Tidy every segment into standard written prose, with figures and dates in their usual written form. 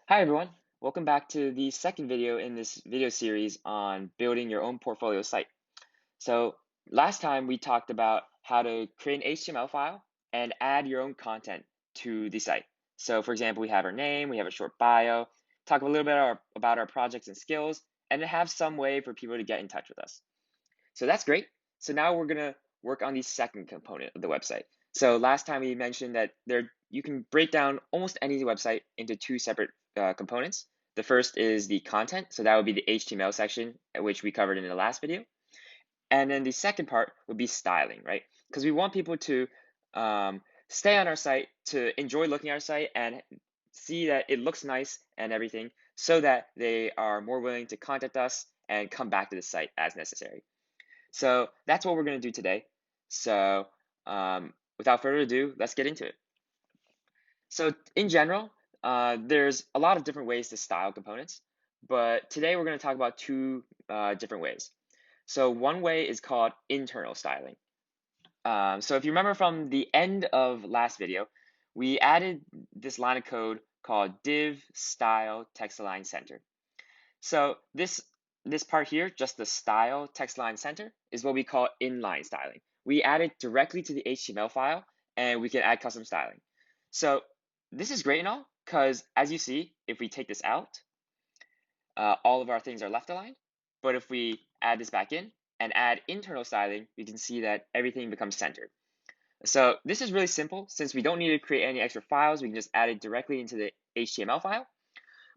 Hi everyone, welcome back to the second video in this video series on building your own portfolio site. So last time we talked about how to create an HTML file and add your own content to the site. So for example, we have our name, we have a short bio, talk a little bit about our projects and skills, and then have some way for people to get in touch with us. So that's great. So now we're gonna work on the second component of the website. So last time we mentioned that you can break down almost any website into two separate components. The first is the content, so that would be the HTML section, which we covered in the last video. And then the second part would be styling, right? Because we want people to stay on our site, to enjoy looking at our site and see that it looks nice and everything, so that they are more willing to contact us and come back to the site as necessary. So that's what we're going to do today. So without further ado, let's get into it. So in general, there's a lot of different ways to style components, but today we're going to talk about two different ways. So one way is called internal styling. So if you remember from the end of last video, we added this line of code called div style text align center. So this part here, just the style text line center, is what we call inline styling. We add it directly to the HTML file, and we can add custom styling. So this is great and all, because as you see, if we take this out, all of our things are left aligned. But if we add this back in and add internal styling, we can see that everything becomes centered. So this is really simple. Since we don't need to create any extra files, we can just add it directly into the HTML file.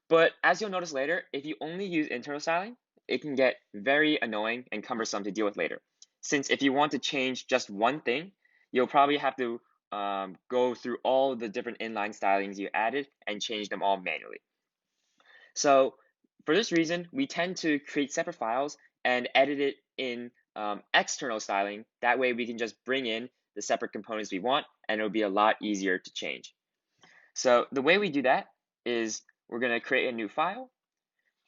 But as you'll notice later, if you only use internal styling, it can get very annoying and cumbersome to deal with later. Since if you want to change just one thing, you'll probably have to go through all the different inline stylings you added and change them all manually. So for this reason, we tend to create separate files and edit it in external styling. That way we can just bring in the separate components we want, and it'll be a lot easier to change. So the way we do that is we're going to create a new file.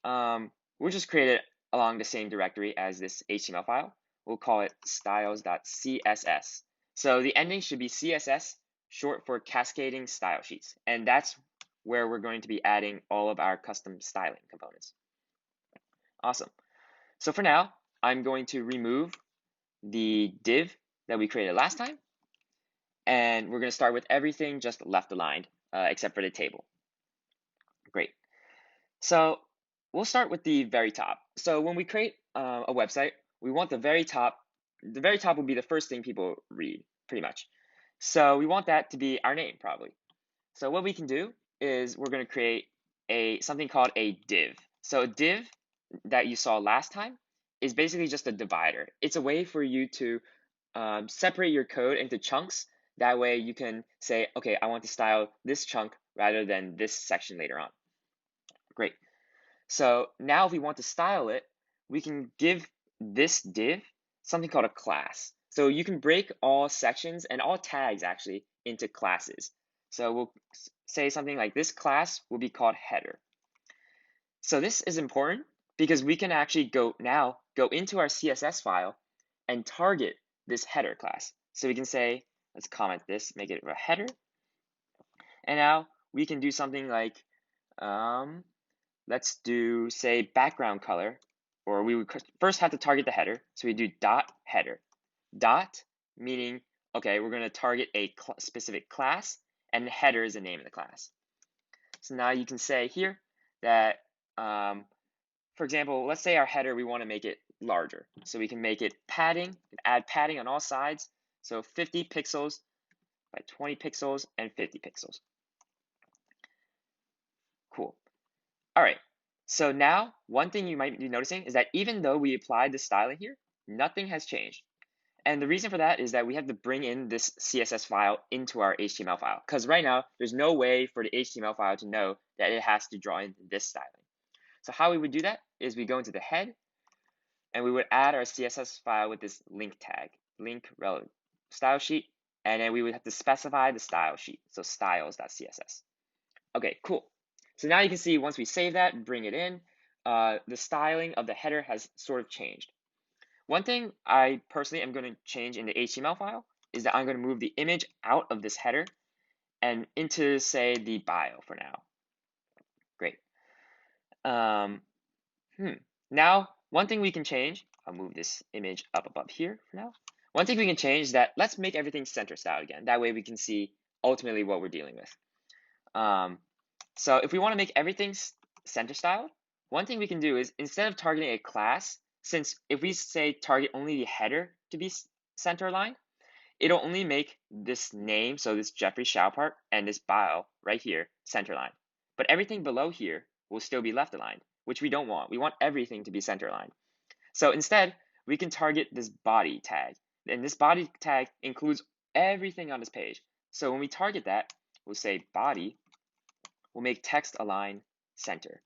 We'll just create it along the same directory as this HTML file. We'll call it styles.css. So the ending should be CSS, short for cascading style sheets. And that's where we're going to be adding all of our custom styling components. Awesome. So for now, I'm going to remove the div that we created last time. And we're going to start with everything just left aligned, except for the table. Great. So we'll start with the very top. So when we create a website, we want the very top will be the first thing people read, pretty much. So we want that to be our name, probably. So what we can do is we're going to create something called a div. So a div that you saw last time is basically just a divider. It's a way for you to separate your code into chunks. That way you can say, okay, I want to style this chunk rather than this section later on. Great. So now if we want to style it, we can give this div something called a class. So you can break all sections and all tags actually into classes. So we'll say something like this class will be called header. So this is important because we can actually go into our CSS file and target this header class. So we can say, let's comment this, make it a header. And now we can do something like, let's do, say, background color, or we would first have to target the header. So we do dot header. Dot meaning, okay, we're going to target a specific class, and the header is the name of the class. So now you can say here that, for example, let's say our header, we want to make it larger. So we can make it padding, add padding on all sides. So 50 pixels by 20 pixels and 50 pixels. Cool. All right, so now one thing you might be noticing is that even though we applied the styling here, nothing has changed. And the reason for that is that we have to bring in this CSS file into our HTML file, because right now there's no way for the HTML file to know that it has to draw in this styling. So how we would do that is we go into the head and we would add our CSS file with this link tag, link relevant style sheet, and then we would have to specify the style sheet, so styles.css. Okay, cool. So now you can see once we save that and bring it in, the styling of the header has sort of changed. One thing I personally am going to change in the HTML file is that I'm going to move the image out of this header and into, say, the bio for now. Great. Um, Now, one thing we can change, I'll move this image up above here for now. One thing we can change is that let's make everything center style again. That way we can see ultimately what we're dealing with. So if we want to make everything center style, one thing we can do is instead of targeting a class, since if we say target only the header to be center aligned, it'll only make this name, so this Jeffrey Xiao part, and this bio right here, center aligned. But everything below here will still be left aligned, which we don't want. We want everything to be center aligned. So instead, we can target this body tag. And this body tag includes everything on this page. So when we target that, we'll say body, we'll make text align center.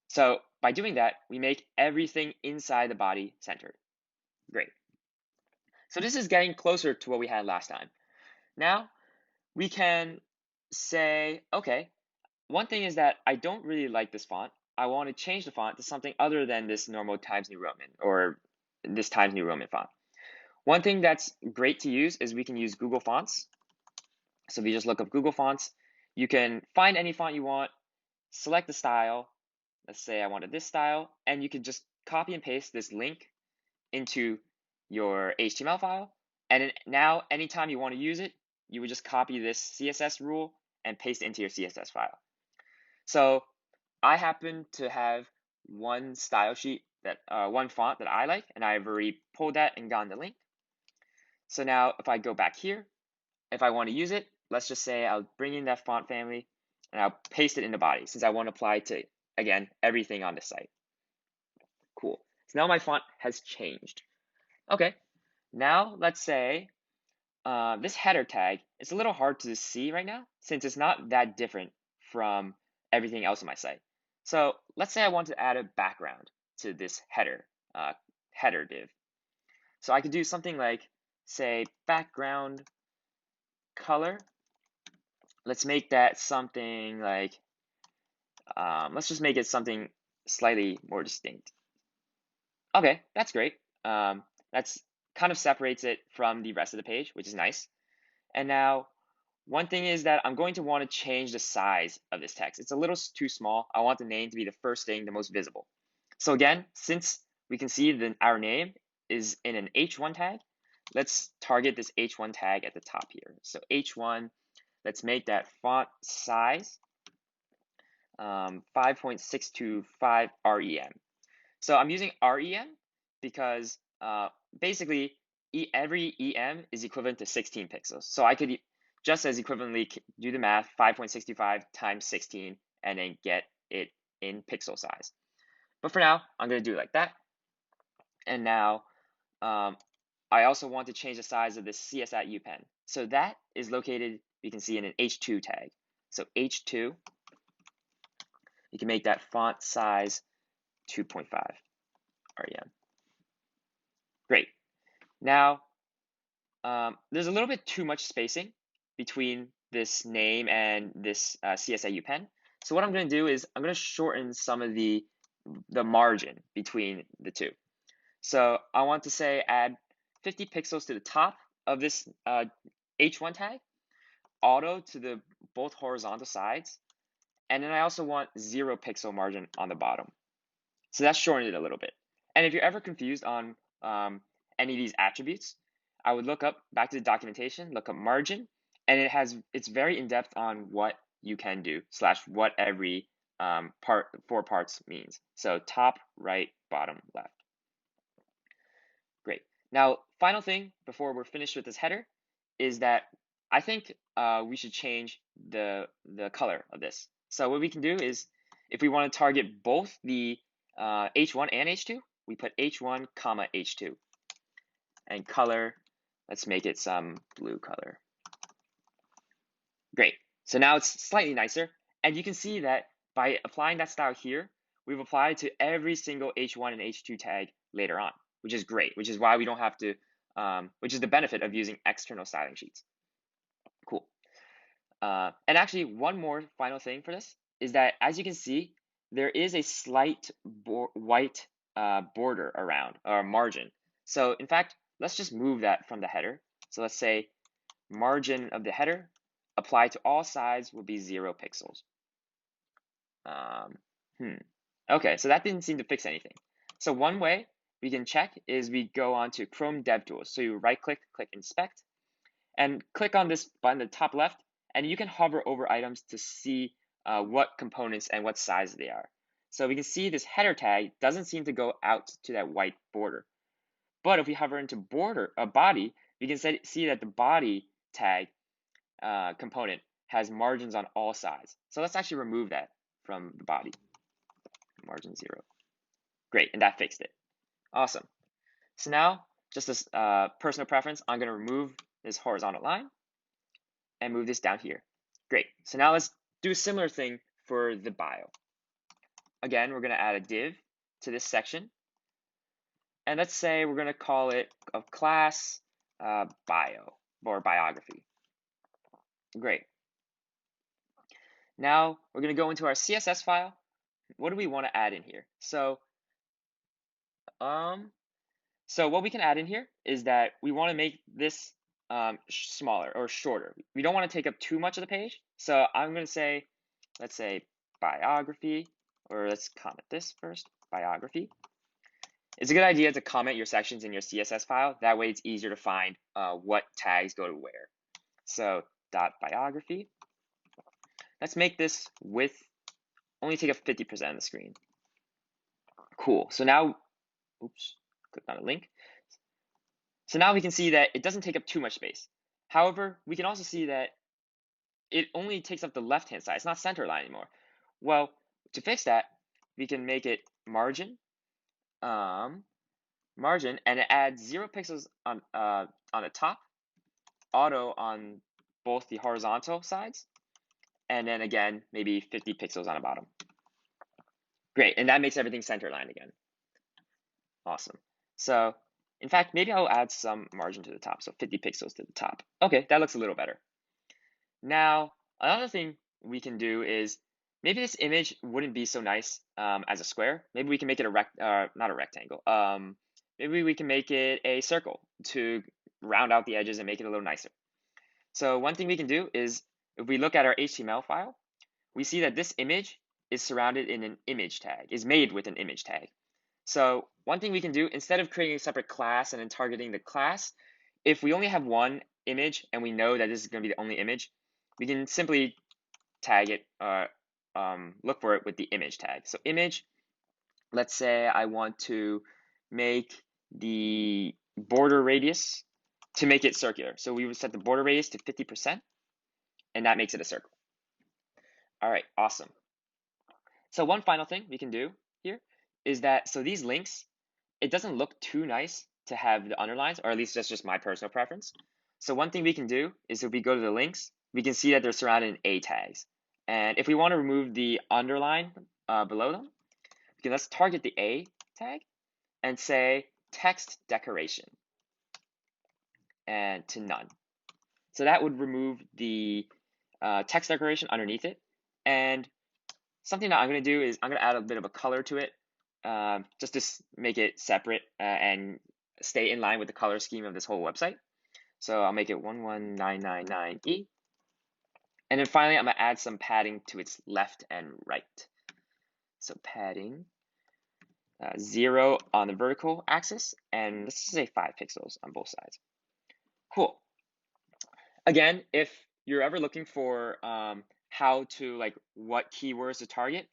So by doing that, we make everything inside the body centered. Great. So this is getting closer to what we had last time. Now, we can say, okay, one thing is that I don't really like this font. I want to change the font to something other than this normal Times New Roman or this Times New Roman font. One thing that's great to use is we can use Google Fonts. So if you just look up Google Fonts, you can find any font you want, select the style. Let's say I wanted this style, and you can just copy and paste this link into your HTML file. And now, anytime you want to use it, you would just copy this CSS rule and paste it into your CSS file. So I happen to have one style sheet that one font that I like, and I've already pulled that and gotten the link. So now if I go back here, if I want to use it, let's just say I'll bring in that font family and I'll paste it in the body since I want to apply to, again, everything on the site. Cool. So now my font has changed. Okay, now let's say this header tag is a little hard to see right now since it's not that different from everything else on my site. So let's say I want to add a background to this header div. So I could do something like, say, background color. Let's make that something like, let's just make it something slightly more distinct. Okay, that's great. That's kind of separates it from the rest of the page, which is nice. And now, one thing is that I'm going to want to change the size of this text. It's a little too small. I want the name to be the first thing, the most visible. So again, since we can see that our name is in an H1 tag, let's target this H1 tag at the top here. So H1, let's make that font size 5.625 REM. So I'm using REM because basically every EM is equivalent to 16 pixels. So I could just as equivalently do the math, 5.65 times 16, and then get it in pixel size. But for now, I'm going to do it like that. And now I also want to change the size of this CS at UPenn. So that is located, you can see, in an H2 tag. So H2, you can make that font size 2.5 REM. Great. Now, there's a little bit too much spacing between this name and this CS at UPenn. So what I'm going to do is I'm going to shorten some of the margin between the two. So I want to say add 50 pixels to the top of this H1 tag, auto to the both horizontal sides, and then I also want 0 pixel margin on the bottom. So that's shortened it a little bit. And if you're ever confused on any of these attributes, I would look up back to the documentation, look up margin, and it's very in depth on what you can do / what every four parts means. So top, right, bottom, left. Great. Now, final thing before we're finished with this header is that I think we should change the color of this. So what we can do is if we want to target both the H1 and H2, we put H1 comma H2. And color, let's make it some blue color. Great. So now it's slightly nicer. And you can see that by applying that style here, we've applied to every single H1 and H2 tag later on, which is great, which is why we don't have to, which is the benefit of using external styling sheets. Cool. And actually, one more final thing for this is that, as you can see, there is a slight white border around, or margin. So in fact, let's just move that from the header. So let's say margin of the header, apply to all sides will be 0 pixels. Okay, so that didn't seem to fix anything. So one way we can check is we go on to Chrome DevTools. So you right click, click Inspect, and click on this button at the top left, and you can hover over items to see what components and what size they are. So we can see this header tag doesn't seem to go out to that white border. But if we hover into body, we can see that the body tag component has margins on all sides. So let's actually remove that from the body. Margin 0. Great, and that fixed it. Awesome. So now, just as personal preference, I'm going to remove this horizontal line and move this down here. Great. So now let's do a similar thing for the bio. Again, we're going to add a div to this section. And let's say we're going to call it a class bio or biography. Great. Now we're going to go into our CSS file. What do we want to add in here? So what we can add in here is that we want to make this smaller or shorter. We don't want to take up too much of the page. So I'm going to say, let's say biography, or let's comment this first, biography. It's a good idea to comment your sections in your CSS file. That way it's easier to find what tags go to where. So .biography. Let's make this width only take up 50% of the screen. Cool. So now, oops, click on a link. So now we can see that it doesn't take up too much space. However, we can also see that it only takes up the left-hand side. It's not center line anymore. Well, to fix that, we can make it margin, and it adds 0 pixels on the top, auto on both the horizontal sides, and then again, maybe 50 pixels on the bottom. Great, and that makes everything center line again. Awesome. So, in fact, maybe I'll add some margin to the top, so 50 pixels to the top. Okay, that looks a little better. Now, another thing we can do is, maybe this image wouldn't be so nice as a square. Maybe we can make it not a rectangle. Maybe we can make it a circle to round out the edges and make it a little nicer. So one thing we can do is, if we look at our HTML file, we see that this image is surrounded in an image tag, is made with an image tag. So one thing we can do, instead of creating a separate class and then targeting the class, if we only have one image and we know that this is going to be the only image, we can simply tag it, look for it with the image tag. So image, let's say I want to make the border radius to make it circular. So we would set the border radius to 50%, and that makes it a circle. All right, awesome. So one final thing we can do here is that, so these links, it doesn't look too nice to have the underlines, or at least that's just my personal preference. So one thing we can do is, if we go to the links, we can see that they're surrounded in A tags. And if we want to remove the underline below them, let's target the A tag and say text decoration and to none. So that would remove the text decoration underneath it. And something that I'm going to do is I'm going to add a bit of a color to it, just to make it separate and stay in line with the color scheme of this whole website. So I'll make it 11999E. And then finally, I'm going to add some padding to its left and right. So padding 0 on the vertical axis, and let's just say 5 pixels on both sides. Cool. Again, if you're ever looking for how to, what keywords to target,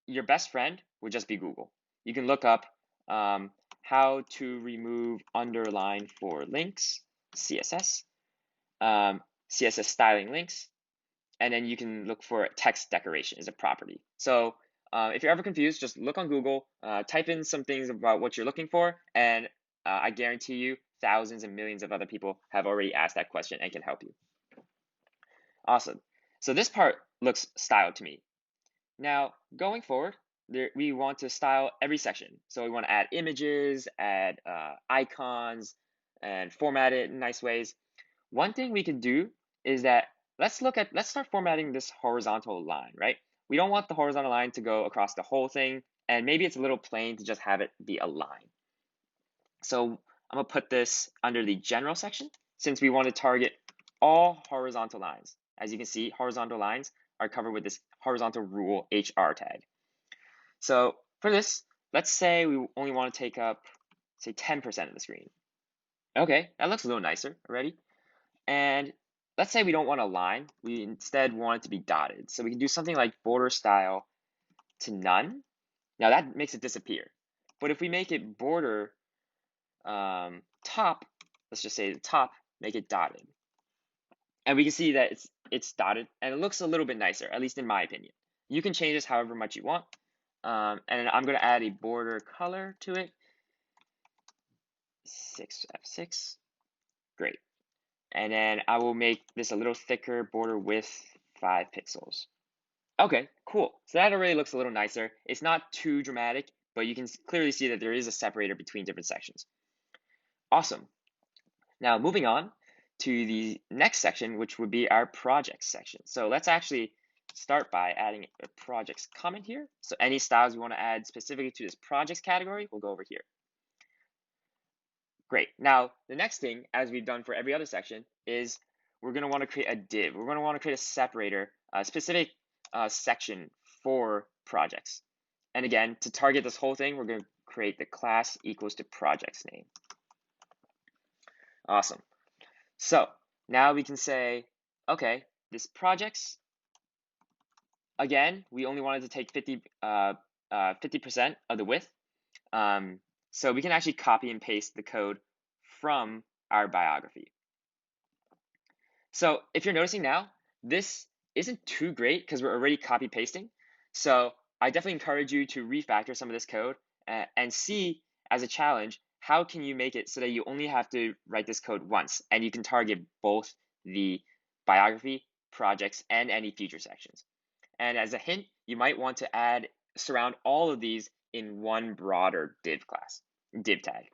your best friend would just be Google. You can look up how to remove underline for links, CSS, CSS styling links, and then you can look for text decoration as a property. So if you're ever confused, just look on Google, type in some things about what you're looking for, and I guarantee you thousands and millions of other people have already asked that question and can help you. Awesome. So this part looks styled to me. Now, going forward, we want to style every section. So we want to add images, add icons, and format it in nice ways. One thing we can do is that let's start formatting this horizontal line, right? We don't want the horizontal line to go across the whole thing, and maybe it's a little plain to just have it be a line. So I'm gonna put this under the general section, since we want to target all horizontal lines. As you can see, horizontal lines are covered with this horizontal rule HR tag. So for this, let's say we only want to take up, say, 10% of the screen. Okay, that looks a little nicer already. And let's say we don't want a line. We instead want it to be dotted. So we can do something like border style to none. Now that makes it disappear. But if we make it border top, let's just say the top, make it dotted. And we can see that it's dotted and it looks a little bit nicer, at least in my opinion. You can change this however much you want. And I'm going to add a border color to it. 6F6. Great. And then I will make this a little thicker border width, 5 pixels. Okay, cool. So that already looks a little nicer. It's not too dramatic, but you can clearly see that there is a separator between different sections. Awesome. Now moving on to the next section, which would be our projects section. So let's actually start by adding a projects comment here. So any styles we want to add specifically to this projects category, we'll go over here. Great. Now, the next thing, as we've done for every other section, is we're going to want to create a div. We're going to want to create a separator, a specific section for projects. And again, to target this whole thing, we're going to create the class equals to projects name. Awesome. So now we can say, okay, this projects, again, we only wanted to take 50% of the width. So we can actually copy and paste the code from our biography. So if you're noticing now, this isn't too great because we're already copy pasting. So I definitely encourage you to refactor some of this code and see as a challenge, how can you make it so that you only have to write this code once and you can target both the biography, projects, and any future sections. And as a hint, you might want to surround all of these in one broader div tag.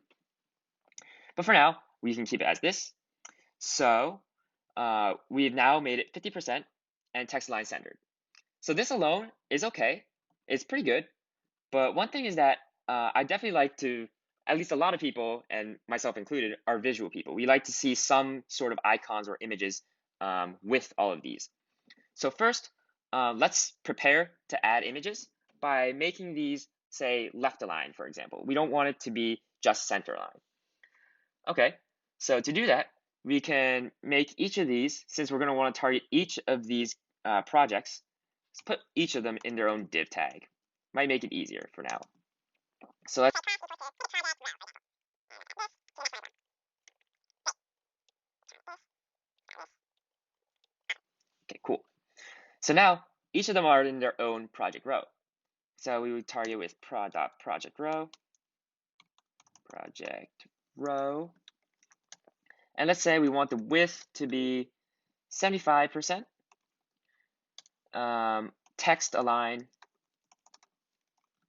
But for now, we can keep it as this. So we've now made it 50% and text align centered. So this alone is okay. It's pretty good. But one thing is that I definitely like to, at least a lot of people, and myself included, are visual people. We like to see some sort of icons or images with all of these. So first, let's prepare to add images by making these, say, left align, for example. We don't want it to be just center align. Okay, so to do that, we can make each of these, since we're going to want to target each of these projects, let's put each of them in their own div tag. Might make it easier for now. So let's okay, cool. So now each of them are in their own project row. So we would target with project row, and let's say we want the width to be 75%. Text align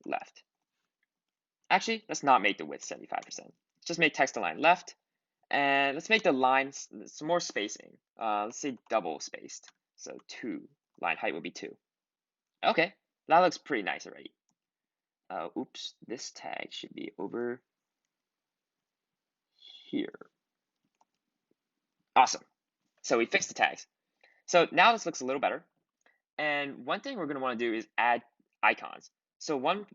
left. Actually, let's not make the width 75%. Let's just make text align left. And let's make the lines some more spacing. Let's say double spaced. So 2. Line height would be 2. Okay, that looks pretty nice already. Oops, this tag should be over here. Awesome. So we fixed the tags. So now this looks a little better. And one thing we're going to want to do is add icons. So one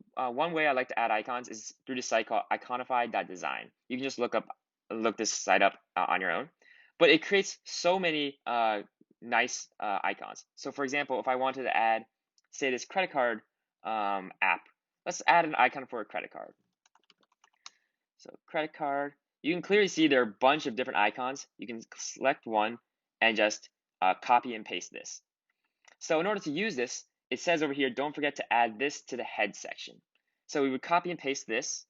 way I like to add icons is through this site called iconify.design. You can just look this site up on your own. But it creates so many nice icons. So for example, if I wanted to add, say, this credit card app, let's add an icon for a credit card. So credit card, you can clearly see there are a bunch of different icons. You can select one and just copy and paste this. So in order to use this, it says over here, don't forget to add this to the head section. So we would copy and paste this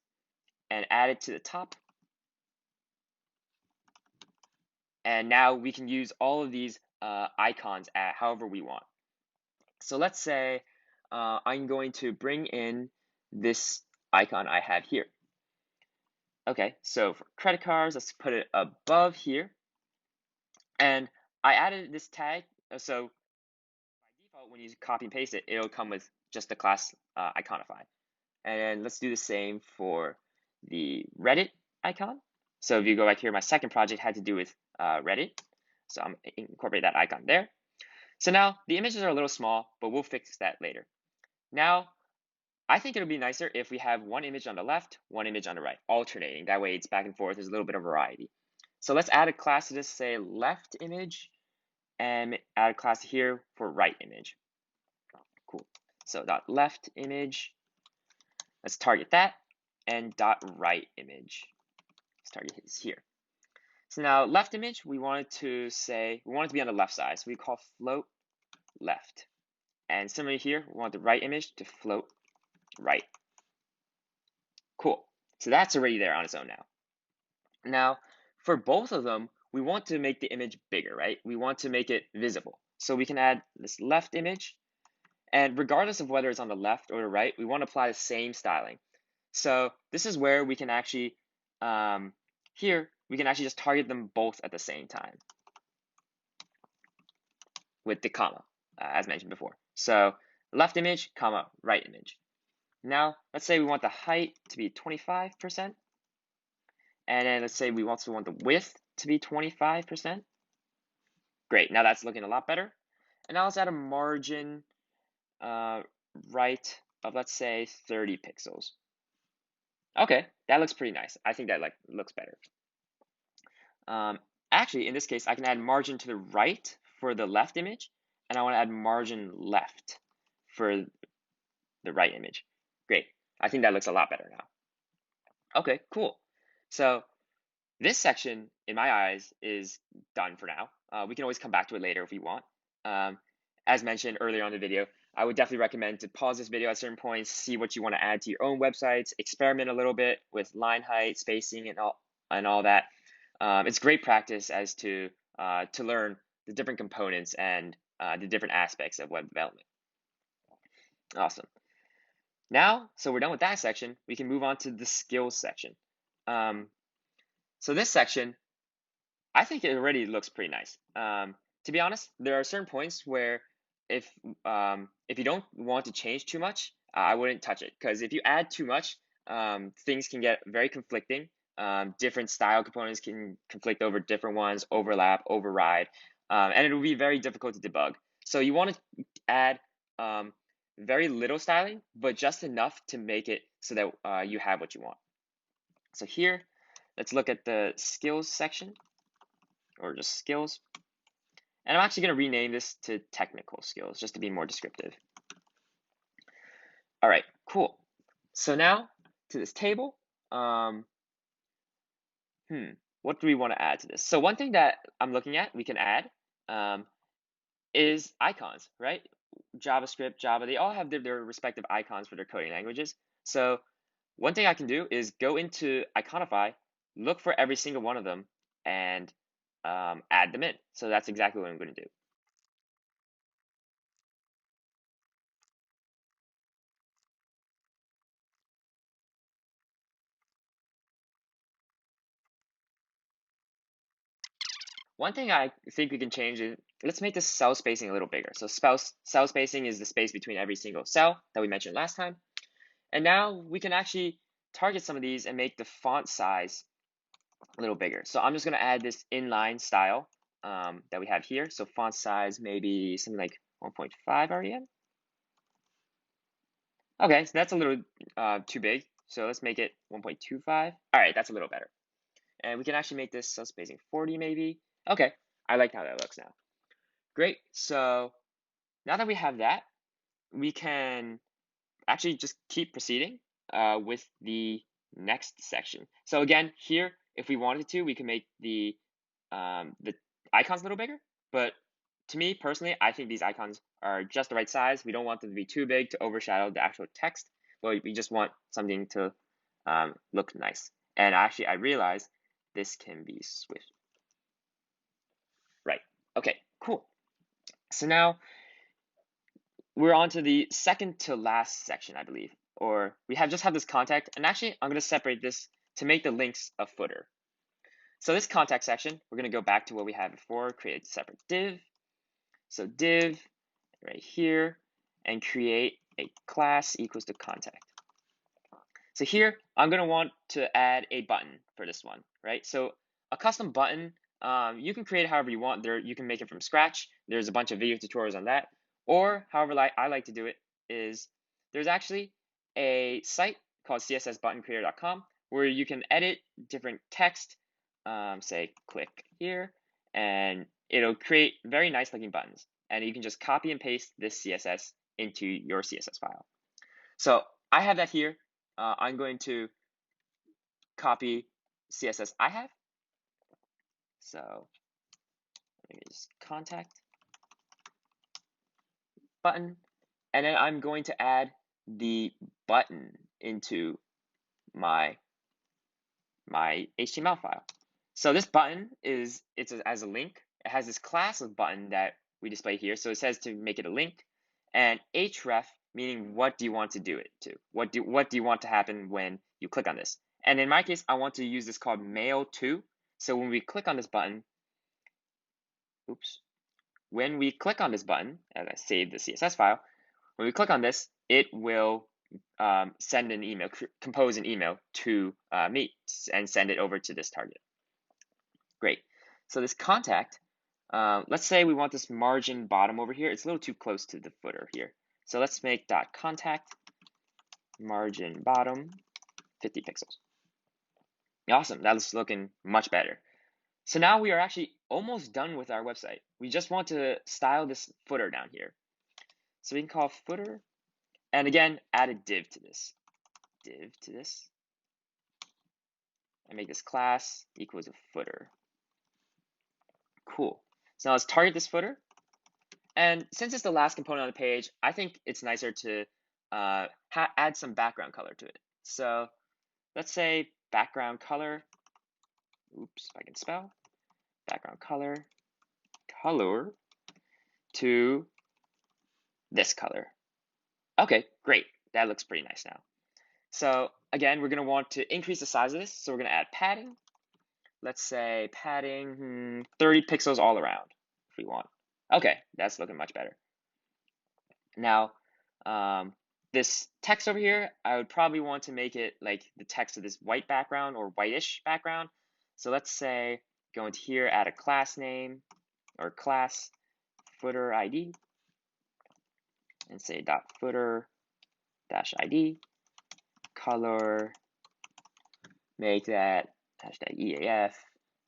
and add it to the top. And now we can use all of these icons however we want. So let's say I'm going to bring in this icon I have here. Okay, so for credit cards, let's put it above here. And I added this tag, so by default, when you copy and paste it, it'll come with just the class iconify. And let's do the same for the Reddit icon. So if you go back here, my second project had to do with Reddit. So I'm incorporate that icon there. So now the images are a little small, but we'll fix that later. Now, I think it would be nicer if we have one image on the left, one image on the right, alternating. That way it's back and forth. There's a little bit of variety. So let's add a class to this, say left image, and add a class here for right image. Cool. So dot left image, let's target that, and dot right image. Let's target his here. So now left image, we want it to be on the left side. So we call float left. And similarly here, we want the right image to float right. Cool. So that's already there on its own now. Now, for both of them, we want to make the image bigger, right? We want to make it visible. So we can add this left image, and regardless of whether it's on the left or the right, we want to apply the same styling. So this is where we can actually, here, we can actually just target them both at the same time with the comma, as mentioned before. So left image, comma, right image. Now, let's say we want the height to be 25%. And then let's say we also want the width to be 25%. Great, now that's looking a lot better. And now let's add a margin right of, let's say, 30 pixels. Okay, that looks pretty nice. I think that looks better. Actually, in this case, I can add margin to the right for the left image, and I want to add margin left for the right image. Great, I think that looks a lot better now. Okay, cool. So this section, in my eyes, is done for now. We can always come back to it later if we want. As mentioned earlier on the video, I would definitely recommend to pause this video at certain points, see what you want to add to your own websites, experiment a little bit with line height, spacing, and all that. It's great practice as to learn the different components and the different aspects of web development. Awesome. Now, so we're done with that section, we can move on to the skills section. So this section, I think it already looks pretty nice. To be honest, there are certain points where if you don't want to change too much, I wouldn't touch it, because if you add too much, things can get very conflicting. Different style components can conflict over different ones, overlap, override, and it will be very difficult to debug. So you want to add very little styling, but just enough to make it so that you have what you want. So here, let's look at the skills section, or just skills. And I'm actually going to rename this to technical skills, just to be more descriptive. All right, cool. So now to this table, what do we want to add to this? So one thing that I'm looking at, we can add, is icons, right? JavaScript, Java, they all have their respective icons for their coding languages. So one thing I can do is go into Iconify, look for every single one of them, and add them in. So that's exactly what I'm going to do. One thing I think we can change is, let's make the cell spacing a little bigger. So cell spacing is the space between every single cell that we mentioned last time. And now we can actually target some of these and make the font size a little bigger. So I'm just going to add this inline style that we have here. So font size maybe something like 1.5 REM. Okay, so that's a little too big. So let's make it 1.25. All right, that's a little better. And we can actually make this cell spacing 40 maybe. Okay, I like how that looks now. Great, so now that we have that, we can actually just keep proceeding with the next section. So again, here, if we wanted to, we can make the icons a little bigger, but to me personally, I think these icons are just the right size. We don't want them to be too big to overshadow the actual text, but we just want something to look nice. And actually, I realized this can be switched. Right, okay, cool. So now we're on to the second to last section, I believe, or we just have this contact, and actually I'm going to separate this to make the links a footer. So this contact section, we're going to go back to what we had before, create a separate div. So div right here, and create a class equals to contact. So here, I'm going to want to add a button for this one, right? So a custom button You can create it however you want. You can make it from scratch. There's a bunch of video tutorials on that. Or however I like to do it is there's actually a site called cssbuttoncreator.com where you can edit different text. Say click here, and it'll create very nice looking buttons. And you can just copy and paste this CSS into your CSS file. So I have that here. I'm going to copy CSS I have. So let me just contact button, and then I'm going to add the button into my HTML file. So this button as a link. It has this class of button that we display here. So it says to make it a link, and href meaning what do you want to do it to? What do you want to happen when you click on this? And in my case, I want to use this called mail to. So when we click on this button, when we click on this button, as I save the CSS file, when we click on this, it will send an email, compose an email to me and send it over to this target. Great. So this contact, let's say we want this margin bottom over here. It's a little too close to the footer here. So let's make .contact margin bottom 50 pixels. Awesome. That's looking much better. So now we are actually almost done with our website. We just want to style this footer down here. So we can call footer, and again, add a div to this. And make this class equals a footer. Cool. So now let's target this footer. And since it's the last component on the page, I think it's nicer to add some background color to it. So let's say background color, if I can spell, background color to this color. Okay, great. That looks pretty nice now. So again, we're going to want to increase the size of this. So we're going to add padding. Let's say padding 30 pixels all around if we want. Okay, that's looking much better. Now, this text over here, I would probably want to make it like the text of this white background or whitish background. So let's say go into here, add a class name or class footer ID, and say .footer -id, color, make that #EAF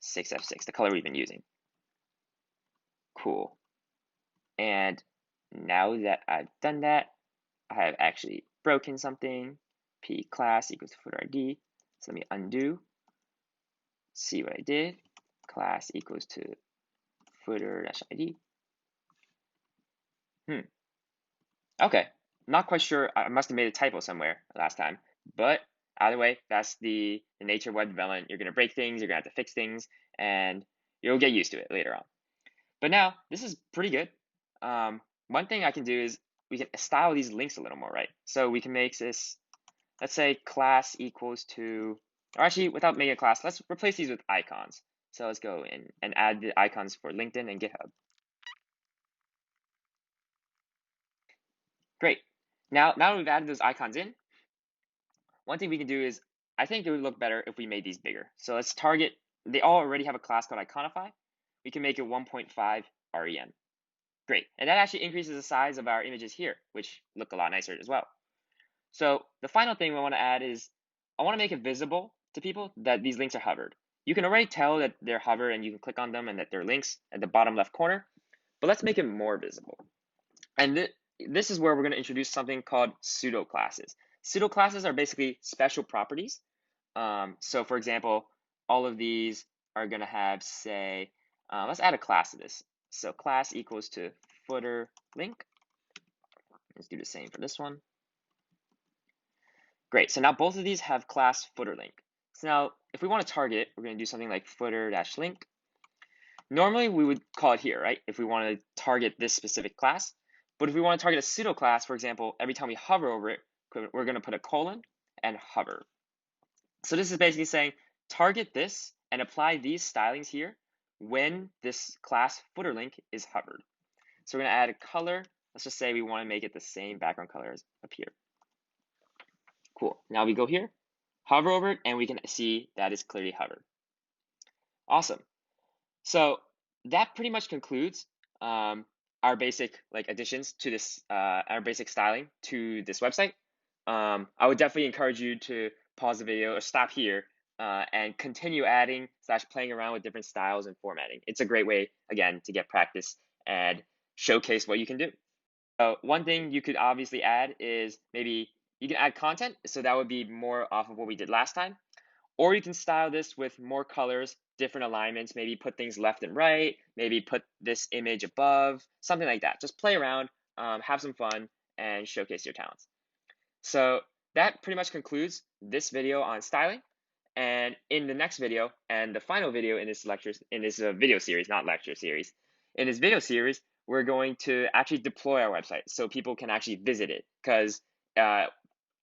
6F6, the color we've been using. Cool. And now that I've done that, I have actually broken something. P class equals footer ID. So let me undo. See what I did. Class equals to footer -id. Okay, not quite sure. I must have made a typo somewhere last time, but either way, that's the nature of web development. You're gonna break things, you're gonna have to fix things, and you'll get used to it later on. But now this is pretty good. One thing I can do is we can style these links a little more, right? So we can make this, let's say class equals to, or actually without making a class, let's replace these with icons. So let's go in and add the icons for LinkedIn and GitHub. Great. Now that we've added those icons in, one thing we can do is, I think it would look better if we made these bigger. So let's target, they all already have a class called iconify. We can make it 1.5 rem. Great. And that actually increases the size of our images here, which look a lot nicer as well. So the final thing we want to add is, I want to make it visible to people that these links are hovered. You can already tell that they're hovered and you can click on them and that they're links at the bottom left corner, but let's make it more visible. And this is where we're going to introduce something called pseudo classes. Pseudo classes are basically special properties. So for example, all of these are going to have, say, let's add a class to this. So class equals to footer link. Let's do the same for this one. Great, so now both of these have class footer link. So now if we want to target it, we're going to do something like footer-link. Normally we would call it here, right? If we want to target this specific class. But if we want to target a pseudo class, for example, every time we hover over it, we're going to put a colon and hover. So this is basically saying target this and apply these stylings here when this class footer link is hovered. So we're going to add a color. Let's just say we want to make it the same background color as up here. Cool. Now we go here, hover over it, and we can see that is clearly hovered. Awesome. So that pretty much concludes our basic additions to this our basic styling to this website. I would definitely encourage you to pause the video or stop here and continue adding / playing around with different styles and formatting. It's a great way, again, to get practice and showcase what you can do. One thing you could obviously add is maybe you can add content. So that would be more off of what we did last time. Or you can style this with more colors, different alignments, maybe put things left and right, maybe put this image above, something like that. Just play around, have some fun, and showcase your talents. So that pretty much concludes this video on styling. And in the next video, and the final video in this video series, not lecture series, in this video series, we're going to actually deploy our website so people can actually visit it. Because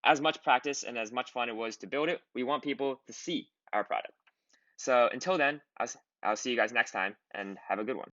as much practice and as much fun it was to build it, we want people to see our product. So until then, I'll see you guys next time, and have a good one.